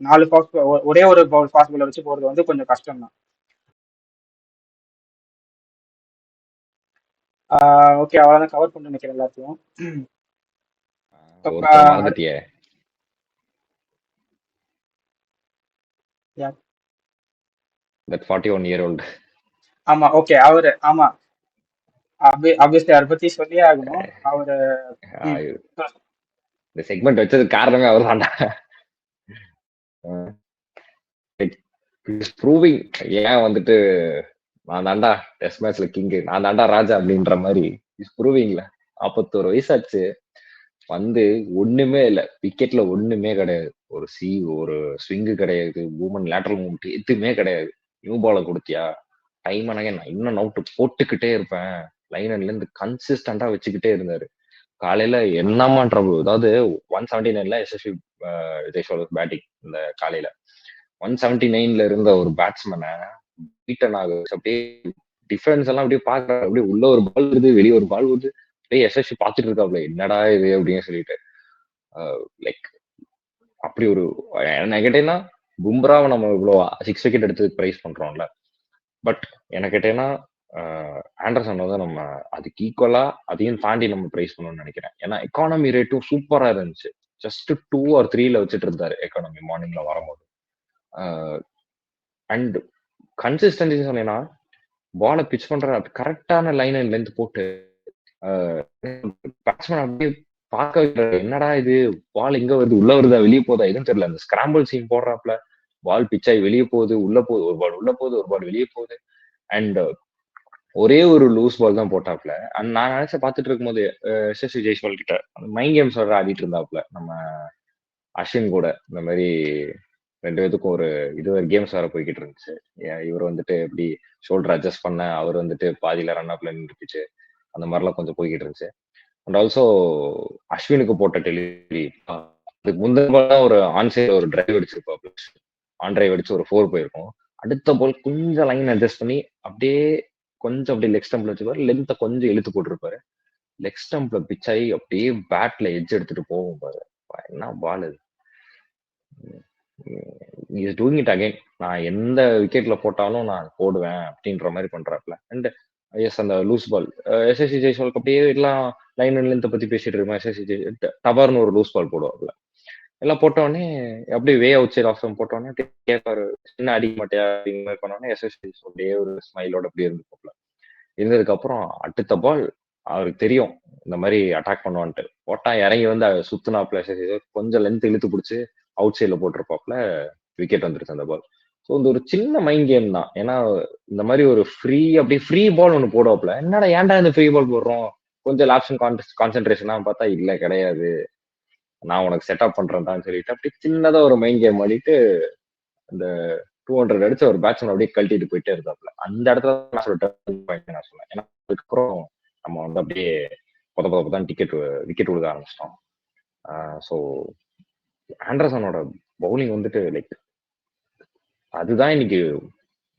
4 ஃபாஸ்ட் ஒரே ஒரு ஃபாஸ்ட் பவுலர் வச்சு போறது வந்து கொஞ்சம் கஷ்டம் தான். ஓகே அவ்வளவுதான் கவர் பண்ண நினைக்கிறேன் எல்லாத்தையும். இப்ப, ஒருத்தர் மறந்துட்டியே, yeah. That 41-year-old. ஆமா ஓகே அவரு ஆமா ஆப்வியஸ்லி அதை பத்தி சொல்லியே ஆகணும். அவரு இந்த செக்மெண்ட் வச்சது காரணமே அவர் தான்டா. ப்ரூவிங் ஏன் வந்துட்டு நான் தாண்டா டெஸ்ட் மேட்ச்ல கிங்கு, நான் தாண்டா ராஜா அப்படின்ற மாதிரி இஸ் ப்ரூவிங்ல. 41 வயசாச்சு, வந்து ஒண்ணுமே இல்ல, விக்கெட்ல ஒண்ணுமே கிடையாது, ஒரு ஸ்விங்கு கிடையாது, பூமன் லேட்டரல் மூவ்மெண்ட் எதுவுமே கிடையாது. நியூ பால கொடுத்தியா டைம் ஆனாங்க நான் இன்னும் நவுட்டு போட்டுக்கிட்டே இருப்பேன், லைனர்ல இருந்து கன்சிஸ்டண்டா வச்சுக்கிட்டே இருந்தாரு. காலையில என்னமா ட்ரபிள், அதாவது 179ல எஸ்எஸ்வி ஜெய்ஸ்வால் பேட்டிங் இந்த காலையில 179ல இருந்த ஒரு பேட்ஸ்மேனை பீட்டன் ஆகுது. அப்படியே டிஃபரன்ஸ் எல்லாம் அப்படியே பாக்குறாரு, அப்படியே உள்ள ஒரு பால் வருது வெளியே ஒரு பால் வருது, அப்படியே எஸ்எஸ்வி பார்த்துட்டு இருக்காப்ல என்னடா இது அப்படின்னு சொல்லிட்டு. லைக் அப்படி ஒரு என்ன கேட்டீங்கன்னா பும்ராவை நம்ம இவ்வளோ 6 விக்கெட் எடுத்து பிரைஸ் பண்றோம்ல, பட் எனக்கு கேட்டீங்கன்னா ஆண்டர்சன் வந்து நம்ம அதுக்கு ஈக்குவலா அதையும் தாண்டி நம்ம பிரைஸ் பண்ணணும்னு நினைக்கிறேன். ஏன்னா எக்கானமி ரேட்டும் சூப்பரா இருந்துச்சு, ஜஸ்ட் 2 or 3ல வச்சுட்டு இருந்தாரு எக்கானமி மார்னிங்ல வரும்போது. அண்ட் கன்சிஸ்டன்சி சொன்னீங்கன்னா பாலை பிச் பண்ற கரெக்டான லைன் அண்ட் லென்த் போட்டு பேட்ஸ்மேன் அப்படியே பார்க்க வைக்கிறாரு, என்னடா இது பால் எங்க வருது உள்ள வருதா வெளியே போதா எதுவும் தெரியல. அந்த ஸ்கிராம்பிள் சீன் போடுறாப்ல பால் பிச் ஆகி வெளியே போகுது உள்ள போகுது, ஒரு பால் உள்ள போகுது ஒரு பால் வெளியே போகுது. அண்ட் ஒரே ஒரு லூஸ் பால் தான் போட்டாப்ல. அண்ட் நான் நினைச்ச பார்த்துட்டு இருக்கும்போது எஸ்எஸ்வி ஜெய்ஸ்வால் கிட்ட அந்த மைண்ட் கேம்ஸ் வர ஆடிட்டு இருந்தாப்ல நம்ம அஸ்வின் கூட. இந்த மாதிரி 2 பேத்துக்கும் ஒரு கேம்ஸ் வேற போய்கிட்டு இருந்துச்சு. இவர் வந்துட்டு எப்படி ஷோல்டர் அட்ஜஸ்ட் பண்ண, அவர் வந்துட்டு பாதியில ரன் அப்ல நின்றுச்சு, அந்த மாதிரிலாம் கொஞ்சம் போய்கிட்டு இருந்துச்சு. அண்ட் ஆல்சோ அஸ்வினுக்கு போட்ட டெலிவரி அதுக்கு முந்தின ஒரு ஆன்சைட் ஒரு டிரைவ் அடிச்சிருப்பாப்ல, ஆன் டிரைவ் அடிச்சு ஒரு 4 போயிருக்கும். அடுத்த பால் கொஞ்சம் லைன் அட்ஜஸ்ட் பண்ணி அப்படியே கொஞ்சம் அப்படியே லெக் ஸ்டம்ப்ல வச்சுப்பாரு, லென்த்தை கொஞ்சம் இழுத்து போட்டிருப்பாரு, லெக் ஸ்டம்ப்ல பிச் ஆகி அப்படியே பேட்ல எட்ஜ் எடுத்துட்டு போகும் பாரு, என்ன பால் அது. இஸ் டூயிங் இட் அகைன், நான் எந்த விக்கெட்ல போட்டாலும் நான் போடுவேன் அப்படின்ற மாதிரி பண்றாப்ல. அண்ட் எஸ் அந்த லூஸ் பால் எஸ்எஸ்சி ஜெய்ஸ்வாலுக்கு அப்படியே எல்லாம் லைன் அண்ட் லென்த்தை பத்தி பேசிட்டு இருக்கோம். எஸ்எஸ்சி டபர்னு ஒரு லூஸ் பால் போடுவாப்ல, எல்லாம் போட்டோடனே அப்படியே வே அவுட் சைட் ஆஃப் போட்டோடனே கேட்பாரு சின்ன அடிக்க மாட்டியா அப்படிங்கிற மாதிரி பண்ணோடனே எஸ்எஸ்சி அப்படியே ஒரு ஸ்மைலோட அப்படியே இருந்து போகல. இருந்ததுக்கு அப்புறம் அடுத்த பால் அவருக்கு தெரியும் இந்த மாதிரி அட்டாக் பண்ணுவான்ட்டு, போட்டா இறங்கி வந்து சுத்துனாப்ல, கொஞ்சம் லென்த் இழுத்து பிடிச்சி அவுட் சைட்ல போட்டிருப்பாப்ல, விக்கெட் வந்துருச்சு அந்த பால். ஸோ இந்த ஒரு சின்ன மைண்ட் கேம் தான். ஏன்னா இந்த மாதிரி ஒரு அப்படியே ஃப்ரீ பால் ஒன்று போடுவாப்ல, என்னடா ஏன்டா இந்த ஃப்ரீ பால் போடுறோம், கொஞ்சம் லாப்ஷன் கான்சென்ட்ரேஷனா பார்த்தா இல்ல கிடையாது, நான் உனக்கு செட்டப் பண்றேன்டான்னு சொல்லிட்டு அப்படி சின்னதா ஒரு மைண்ட் கேம் ஆடிட்டு இந்த 200 அடிச்சு ஒரு பேட்ஸ்மேன் அப்படியே கழட்டிட்டு போயிட்டே இருந்தாப்ல. அந்த இடத்துல நான் சொன்னேன். ஏன்னா அதுக்கப்புறம் நம்ம வந்து அப்படியே தான் விக்கெட் விழுக ஆரம்பிச்சிட்டோம். ஸோ ஆண்டர்சனோட பவுலிங் வந்துட்டு லைக் அதுதான் இன்னைக்கு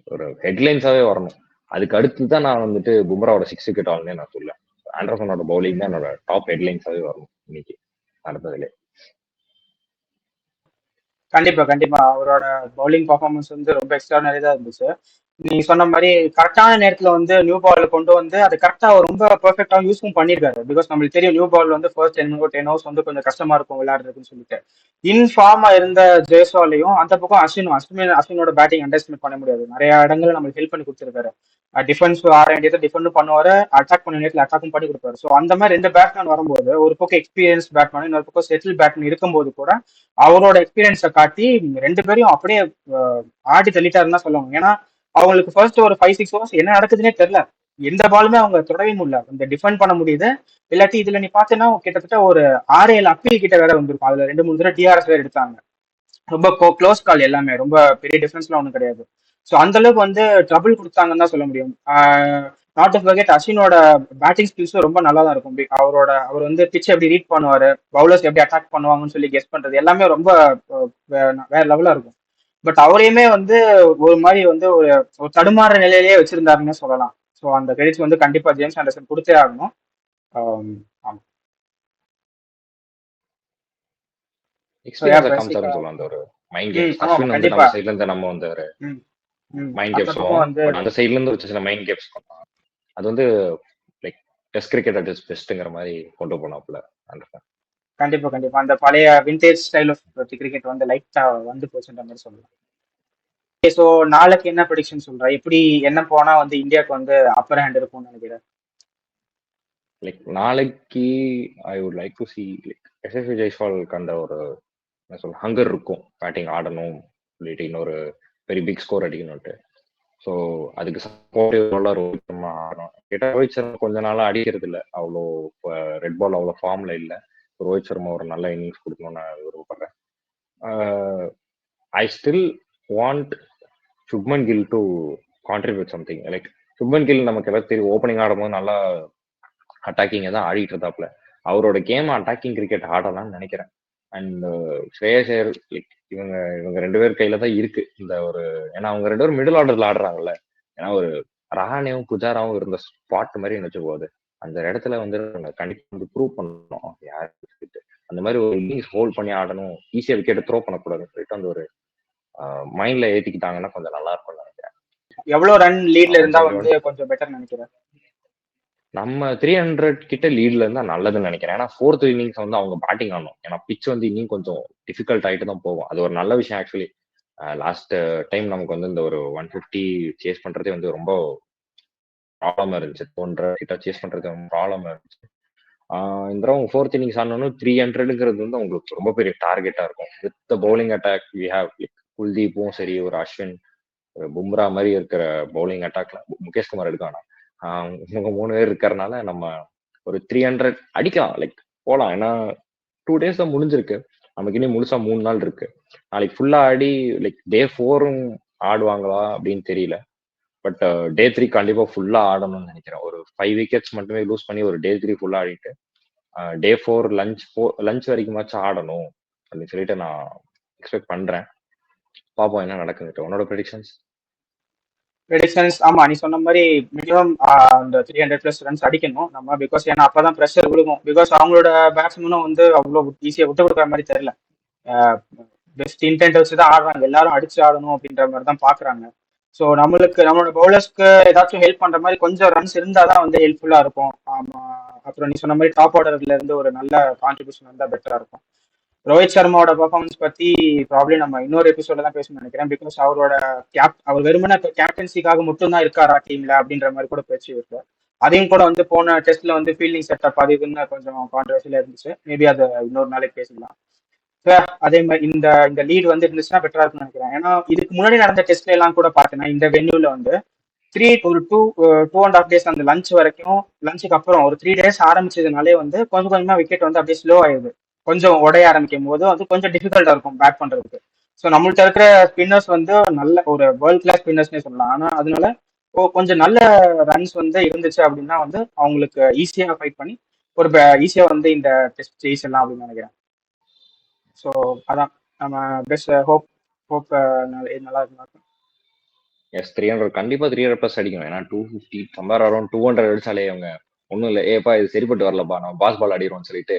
ஒரு ஹெட்லைன்ஸாவே வரணும். அதுக்கு அடுத்து தான் நான் வந்துட்டு பும்ராவோட 6 விக்கெட் ஆல்னே நான் சொல்லுவேன். ஆண்டர்சனோட பவுலிங் தான் என்னோட டாப் ஹெட்லைன்ஸாவே வரணும் இன்னைக்கு நடந்ததுல. கண்டிப்பா கண்டிப்பா அவரோட பவுலிங் பர்ஃபார்மன்ஸ் வந்து ரொம்ப எக்ஸ்ட்ரானரி தான் இருந்துச்சு. நீ சொன்ன மாதிரி கரெக்டான நேரத்துல வந்து நியூ பால் கொண்டு வந்து அது கரெக்டா ரொம்ப பெர்ஃபெக்டா யூஸும் பண்ணிருக்காரு. பிகாஸ் நம்மளுக்கு தெரியும் நியூ பால் வந்து ஃபர்ஸ்ட் 10 ஹவர்ஸ் வந்து கொஞ்சம் கஷ்டமா இருக்கும் விளையாடுறதுன்னு சொல்லிட்டு. இன்ஃபார்மா இருந்த ஜெயஸ்வாலையும் அந்த பக்கம் அஸ்வினோட பேட்டிங் அண்டர்ஸ்டிமேட் பண்ண முடியாது. நிறைய இடங்கள்ல நம்மளுக்கு ஹெல்ப் பண்ணி கொடுத்துருக்காரு. டிஃபென்ஸ் ஆட வேண்டியதை டிஃபெண்டும் பண்ணுவாரு, அட்டாக் பண்ண நேரத்தில் அட்டாக்கும் பண்ணி கொடுப்பாரு. ஸோ அந்த மாதிரி 2 பேட்ஸ்மேன் வரும்போது ஒரு பக்கம் எக்ஸ்பீரியன்ஸ் பேட்மேன் இன்னொரு பக்கம் செட்டில் பேட்மேன் இருக்கும்போது கூட அவரோட எக்ஸ்பீரியன்ஸை காட்டி 2 பேரையும் அப்படியே ஆடி தள்ளிட்டாருன்னு தான் சொல்லுவாங்க. ஏன்னா அவங்களுக்கு ஃபர்ஸ்ட் ஒரு 5-6 ஹவர்ஸ் என்ன நடக்குதுன்னே தெரியல, எந்த பாலுமே அவங்க தொடவே முடியல, இந்த டிஃபெண்ட் பண்ண முடியுது. இல்லாட்டி இதுல நீ பாத்தீங்கன்னா கிட்டத்தட்ட ஒரு 6-7 அப்பீல் கிட்ட வேற வந்திருக்கும், அதுல 2-3 தடவை டிஆர்எஸ் வேற எடுத்தாங்க. ரொம்ப க்ளோஸ் கால் எல்லாமே, ரொம்ப பெரிய டிஃபரன்ஸ்லாம் ஒன்றும் கிடையாது. ஸோ அந்த அளவுக்கு வந்து ட்ரபிள் கொடுத்தாங்கன்னு தான் சொல்ல முடியும். நாட் டு ஃபர்கெட் அஸ்வினோட பேட்டிங் ஸ்கில்ஸும் ரொம்ப நல்லா தான் இருக்கும். அவர் வந்து பிச் எப்படி ரீட் பண்ணுவாரு, பவுலர்ஸ் எப்படி அட்டாக் பண்ணுவாங்கன்னு சொல்லி கெஸ் பண்றது எல்லாமே ரொம்ப வேற லெவலா இருக்கும். பட் அவரையுமே வந்து ஒரு மாதிரி வந்து ஒரு தடுமாற நிலையிலேயே வச்சிருந்தாருன்னு சொல்லலாம். ஸோ அந்த கிரெடிட்ஸ் வந்து கண்டிப்பா ஜேம்ஸ் ஆண்டர்சன் கொடுத்தே ஆகணும். ஆமா. ஸோ யா எக்ஸ்பீரியன்ஸை பேசிக்கா காமிச்சாருன்னு சொல்லலாம் அந்த ஒரு மைண்ட் கேம்ஸ். ஆமா ஆமா அஸ்வின் வந்து கண்டிப்பா. நம்ம சைட்ல இருந்து நம்ம வந்து ஒரு ம் ம் மைண்ட் அந்த கேம்ஸ் பக்கம் சொல்லுவோம், வந்து பட் அந்த சைட்ல இருந்து ஒரு சின்ன மைண்ட் கேம்ஸ் அது வந்து like test cricket at is பெஸ்ட்ங்கிற மாதிரி கொண்டு போனாப்புல அந்த கண்டிப்பா கண்டிப்பா அந்த பழைய விண்டேஜ் ஸ்டைல் ஆஃப் கிரிக்கெட் வந்து லைட்டா வந்து போச்சுன்ற மாதிரி சொல்லலாம். ஸோ நாளைக்கு என்ன ப்ரெடிக்ஷன் சொல்ற? எப்படி என்ன போனா வந்து இந்தியாவுக்கு வந்து அப்பர் ஹேண்ட் இருக்கும்னு நினைக்கிறேன்? லைக் நாளைக்கு I would like to see like SSV ஜெய்ஸ்வாலுக்கு அந்த ஒரு என்ன சொல்ல ஹங்கர் இருக்கும், பேட்டிங் ஆடணும் சொல்லிட்டு இன்னொரு பெரிய பிக் ஸ்கோர் அடிக்கணும்ட்டு. ஸோ அதுக்கு சப்போர்ட்டிவ் ரோஹித் சர்மா ஆடணும். கேட்டால் ரோஹித் சர்மா கொஞ்ச நாளாக அடிக்கிறது இல்லை, அவ்வளோ ரெட் பால் அவ்வளோ ஃபார்ம்ல இல்லை. ரோஹித் சர்மா ஒரு நல்ல இன்னிங்ஸ் கொடுக்கணும்னு நான் விருப்பப்படுறேன். I still want Shubman Gill to contribute something. Like Shubman Gill நமக்கு எல்லாம் தெரியும், ஓப்பனிங் ஆடும்போது நல்லா அட்டாக்கிங் தான் ஆடிட்டு இருந்தாப்ல. அவரோட கேம் அட்டாக்கிங் கிரிக்கெட் ஆடலாம்னு நினைக்கிறேன். அண்ட் ஸ்ரேயஸ் ஐயர் இவங்க இவங்க 2 பேர் கையில தான் இருக்கு இந்த ஒரு, ஏன்னா அவங்க 2 பேரும் மிடில் ஆர்டர்ல ஆடுறாங்கல்ல. ஏன்னா ஒரு ரஹானேவும் புஜாராவும் இருந்த ஸ்பாட் மாதிரி நினைச்சு போகுது. அந்த இடத்துல வந்து கண்டிப்பா வந்து ப்ரூவ் பண்ணணும் யாரு அந்த மாதிரி ஒரு இன்னிங்ஸ் ஹோல்ட் பண்ணி ஆடணும், ஈஸியா விக்கெட் த்ரோ பண்ணக்கூடாதுன்னு சொல்லிட்டு அந்த ஒரு மைண்ட்ல ஏத்திக்கிட்டாங்கன்னா கொஞ்சம் நல்லா இருக்கும்னு நினைக்கிறேன். எவ்வளவு ரன் லீட்ல ஒன் இருந்தா செவன்டி வந்து ஒன் கொஞ்சம் பெட்டர் நினைக்கிறேன்? நம்ம 300 கிட்ட லீட்ல இருந்தா நல்லதுன்னு நினைக்கிறேன். ஏன்னா 4th இன்னிங்ஸ் வந்து அவங்க பேட்டிங் ஆடணும். ஏன்னா பிச் வந்து இன்னும் கொஞ்சம் டிஃபிகல்ட் ஆயிட்டு தான் போகும். அது ஒரு நல்ல விஷயம் ஆக்சுவலி. லாஸ்ட் டைம் நமக்கு வந்து இந்த ஒரு 150 சேஸ் பண்றதே வந்து ரொம்ப ப்ராப்ளமா இருந்துச்சு. 200 கிட்ட சேஸ் பண்றது ப்ராப்ளமா இருந்துச்சு. இந்த தடவை 4th இன்னிங்ஸ் ஆடணும் 300ங்கிறது வந்து அவங்களுக்கு ரொம்ப பெரிய டார்கெட்டா இருக்கும். With bowling attack we have குல்தீப்பும் சரி, ஒரு அஸ்வின், ஒரு பும்ரா மாதிரி இருக்கிற பவுலிங் அட்டாக்ல முகேஷ் குமார் எடுக்க இவங்க 3 பேர் இருக்கிறனால நம்ம ஒரு 300 அடிக்கலாம், லைக் போலாம். ஏன்னா 2 டேஸ் தான் முடிஞ்சிருக்கு, நமக்கு இன்னும் முழுசா 3 நாள் இருக்கு. நாளைக்கு ஃபுல்லா ஆடி லைக் டே 4ம் ஆடுவாங்களா அப்படின்னு தெரியல. பட் டே 3 கண்டிப்பா ஃபுல்லா ஆடணும்னு நினைக்கிறேன். ஒரு 5 விக்கெட்ஸ் மட்டுமே லூஸ் பண்ணி ஒரு டே 3 ஃபுல்லா ஆடிட்டு டே 4 லஞ்ச் வரைக்குமாச்சும் ஆடணும் அப்படின்னு சொல்லிட்டு நான் எக்ஸ்பெக்ட் பண்றேன். பார்ப்போம் என்ன நடக்குது. உன்னோட ப்ரெடிக்ஷன்ஸ்? ப்ரெடிக்ஷன்ஸ் ஆமா, நீ சொன்ன மாதிரி மினிமம் அந்த 300+ ரன்ஸ் அடிக்கணும் நம்ம. பிகாஸ் ஏன்னா அப்பதான் ப்ரெஷர் விழுகும். பிகாஸ் அவங்களோட பேட்ஸ்மேனும் வந்து அவ்வளோ ஈஸியா விட்டு கொடுக்குற மாதிரி தெரியல. பெஸ்ட் இன்டென்ட் வச்சு தான் ஆடுறாங்க, எல்லாரும் அடிச்சு ஆடணும் அப்படின்ற மாதிரி தான் பாக்குறாங்க. ஸோ நம்மளோட பவுலர்ஸ்க்கு ஏதாச்சும் ஹெல்ப் பண்ற மாதிரி கொஞ்சம் ரன்ஸ் இருந்தாதான் வந்து ஹெல்ப்ஃபுல்லா இருக்கும். ஆமா, அப்புறம் நீ சொன்ன மாதிரி டாப் ஆர்டர்ல இருந்து ஒரு நல்ல கான்ட்ரிபியூஷன் வந்தா பெட்டரா இருக்கும். ரோஹித் சர்மாவோட பெர்ஃபார்மன்ஸ் பத்தி ப்ராப்ளம் நம்ம இன்னொரு எபிசோட்ல தான் பேசணும்னு நினைக்கிறேன். பிகாஸ் அவர் வெறுமனே கேப்டன்சிக்காக மட்டும் தான் இருக்காரா டீம்ல அப்படின்ற மாதிரி கூட பேச்சு இருக்கு. அதையும் கூட வந்து போன டெஸ்ட்ல வந்து ஃபீல்டிங் செட்டப் அது இதுன்னு கொஞ்சம் கான்ட்ரவர்சியில இருந்துச்சு. மேபி அதை இன்னொரு நாளைக்கு பேசலாம். அதே மாதிரி இந்த இந்த லீட் வந்து இருந்துச்சுன்னா பெட்டரா இருக்கும்னு நினைக்கிறேன். ஏன்னா இதுக்கு முன்னாடி நடந்த டெஸ்ட்ல எல்லாம் கூட பார்த்தேன்னா இந்த வென்யூல வந்து ஒரு 2.5 டேஸ் அந்த லஞ்ச் வரைக்கும், லஞ்சுக்கு அப்புறம் ஒரு 3 டேஸ் ஆரம்பிச்சதுனாலே வந்து கொஞ்சம் கொஞ்சமா விக்கெட் வந்து அப்படியே ஸ்லோ ஆயிடுது. கொஞ்சம் உடைய ஆரம்பிக்கும் போது வந்து கொஞ்சம் டிஃபிகல்ட்டா இருக்கும் பேட் பண்றதுக்கு. ஸோ நம்மள்ட்ட இருக்கிற ஸ்பின்னர்ஸ் வந்து நல்ல ஒரு வேர்ல்ட் கிளாஸ் ஸ்பின்னர்ஸ்னே சொல்லலாம். ஆனா அதனால கொஞ்சம் நல்ல ரன்ஸ் வந்து இருந்துச்சு அப்படின்னா வந்து அவங்களுக்கு ஈஸியா ஃபைட் பண்ணி ஒரு ஈஸியா வந்து இந்த டெஸ்ட் ஜெயிச்சிடலாம் அப்படின்னு நினைக்கிறேன். ஸோ அதான் நம்ம பெஸ்ட் ஹோப் ஹோப் நல்லா இருக்கும். எஸ் 300 கண்டிப்பா 300+ அடிக்கணும். ஏன்னா 250 சம்பார் அரௌண்ட் 200 அடிச்சாலே அவங்க ஒன்றும் இல்லை, ஏப்பா இது சரிப்பட்டு வரலப்பா நம்ம பாஸ் பால் அடிக்கிறோம்னு சொல்லிட்டு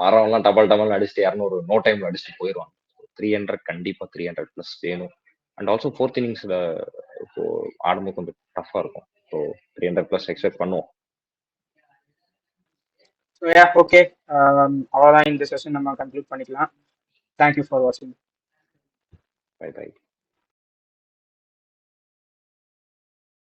வரவங்கலாம் டபால் அடிச்சுட்டு 200 நோ டைம்ல அடிச்சுட்டு போயிடுவாங்க. 300 கண்டிப்பா 300+ வேணும். அண்ட் ஆல்சோ 4th இன்னிங்ஸ்ல இப்போ ஆடும்போது கொஞ்சம் டஃபா இருக்கும். ஸோ 300+ எக்ஸ்பெக்ட் பண்ணுவோம். ஸோ யா ஓகே, அவ்வளோதான் இந்த செஷன் நம்ம கன்க்ளூட் பண்ணிக்கலாம். தேங்க்யூ ஃபார் வாட்சிங். Bye by.